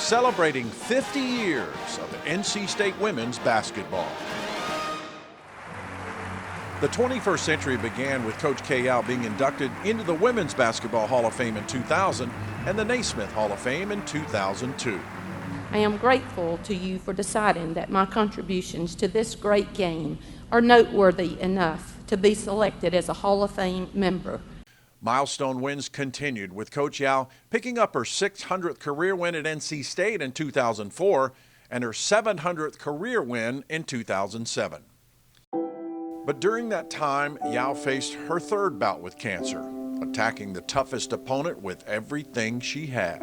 celebrating 50 years of NC State women's basketball. The 21st century began with Coach Kay Yow being inducted into the Women's Basketball Hall of Fame in 2000 and the Naismith Hall of Fame in 2002. I am grateful to you for deciding that my contributions to this great game are noteworthy enough to be selected as a Hall of Fame member. Milestone wins continued, with Coach Yow picking up her 600th career win at NC State in 2004 and her 700th career win in 2007. But during that time, Yow faced her third bout with cancer, attacking the toughest opponent with everything she had.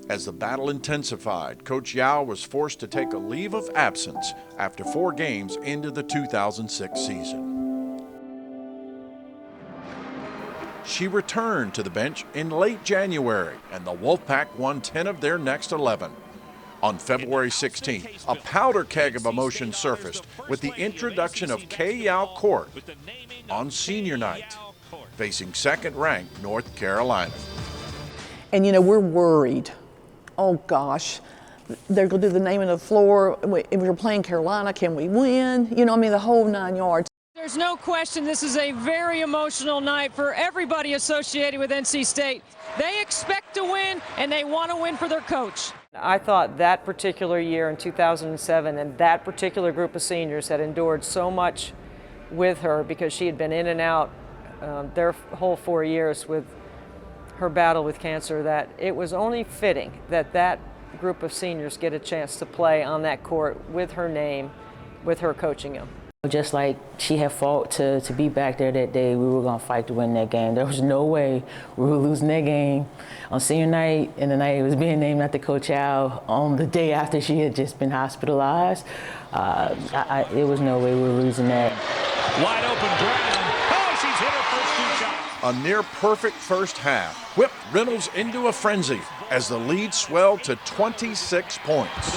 As the battle intensified, Coach Yow was forced to take a leave of absence after 4 games into the 2006 season. She returned to the bench in late January, and the Wolfpack won 10 of their next 11. On February 16th, a powder keg of emotion surfaced with the introduction of K Yow Court on senior night, facing second-ranked North Carolina. And you know, we're worried. Oh gosh, they're going to do the naming of the floor. If we're playing Carolina, can we win? You know, I mean, the whole 9 yards. There's no question this is a very emotional night for everybody associated with NC State. They expect to win, and they want to win for their coach. I thought that particular year in 2007 and that particular group of seniors had endured so much with her because she had been in and out their whole 4 years with her battle with cancer, that it was only fitting that that group of seniors get a chance to play on that court with her name, with her coaching them. Just like she had fought to be back there that day, we were going to fight to win that game. There was no way we were losing that game on senior night, and the night it was being named after Coach Yow on the day after she had just been hospitalized. It was no way we were losing that. Wide open Brown. Oh, she's hit her first 2 shots. A near-perfect first half whipped Reynolds into a frenzy as the lead swelled to 26 points.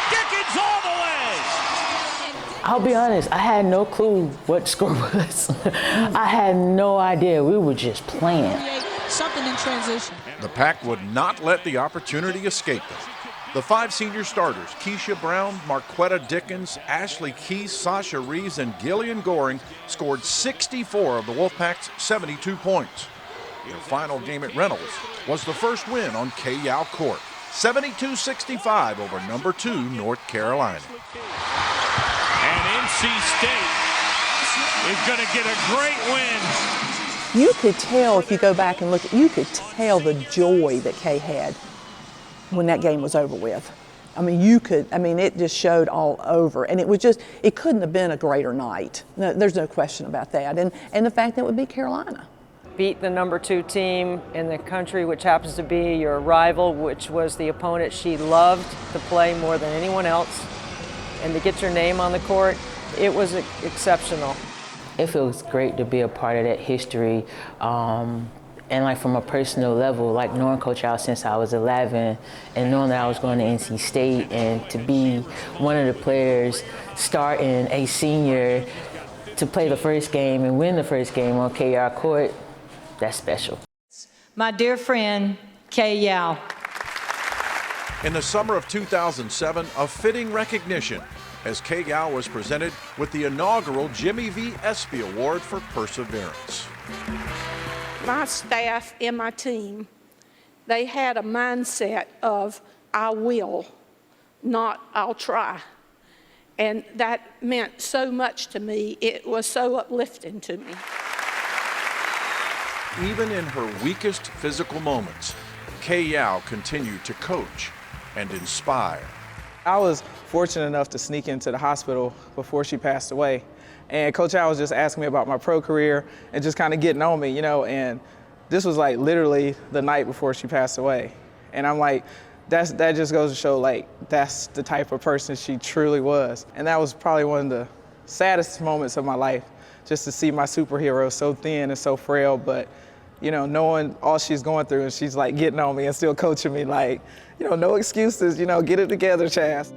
Dickens all the way. I'll be honest, I had no clue what score was. I had no idea. We were just playing. Something in transition. The Pack would not let the opportunity escape them. The 5 senior starters, Keisha Brown, Marquetta Dickens, Ashley Keys, Sasha Reeves, and Gillian Goring, scored 64 of the Wolfpack's 72 points. Their final game at Reynolds was the first win on K Yow Court, 72-65 over number 2 North Carolina. And NC State is going to get a great win. You could tell, if you go back and look, you could tell the joy that Kay had when that game was over with. I mean, it just showed all over. And it was just, it couldn't have been a greater night. No, there's no question about that. And the fact that it would be Carolina. Beat the number 2 team in the country, which happens to be your rival, which was the opponent she loved to play more than anyone else. And to get your name on the court, it was exceptional. It feels great to be a part of that history. And like from a personal level, like knowing Coach Yow since I was 11 and knowing that I was going to NC State, and to be one of the players starting a senior to play the first game and win the first game on K Yow Court, that's special. My dear friend, K Yow. In the summer of 2007, a fitting recognition as K Yow was presented with the inaugural Jimmy V. Espy Award for Perseverance. My staff and my team, they had a mindset of I will, not I'll try. And that meant so much to me. It was so uplifting to me. Even in her weakest physical moments, K Yow continued to coach and inspire. I was fortunate enough to sneak into the hospital before she passed away. And Coach Yow was just asking me about my pro career and just kind of getting on me, you know, and this was like literally the night before she passed away. And I'm like, that just goes to show, like, that's the type of person she truly was. And that was probably one of the saddest moments of my life, just to see my superhero so thin and so frail, but, you know, knowing all she's going through and she's like getting on me and still coaching me, like, you know, no excuses, you know, get it together, Chaz.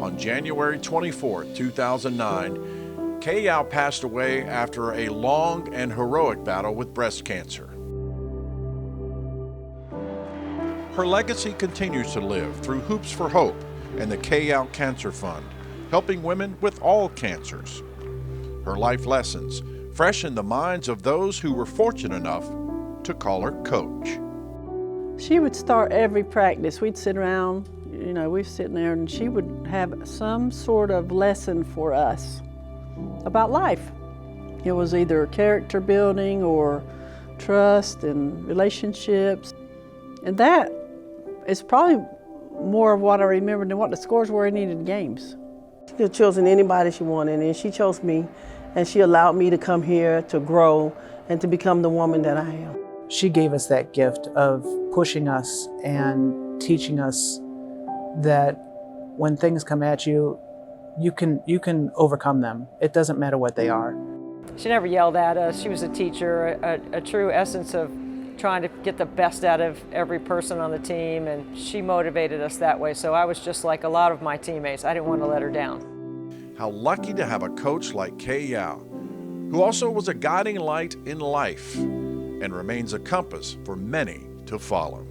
On January 24, 2009, K Yow passed away after a long and heroic battle with breast cancer. Her legacy continues to live through Hoops for Hope and the K Yow Cancer Fund, helping women with all cancers. Her life lessons fresh in the minds of those who were fortunate enough to call her Coach. She would start every practice. We'd sit around, we'd sitting there, and she would have some sort of lesson for us about life. It was either character building or trust and relationships. And that is probably more of what I remember than what the scores were in any of the games. She could have chosen anybody she wanted, and she chose me, and she allowed me to come here to grow and to become the woman that I am. She gave us that gift of pushing us and teaching us that when things come at you, you can overcome them. It doesn't matter what they are. She never yelled at us. She was a teacher, a true essence of trying to get the best out of every person on the team, and she motivated us that way. So I was just like a lot of my teammates. I didn't want to let her down. How lucky to have a coach like Kay Yow, who also was a guiding light in life and remains a compass for many to follow.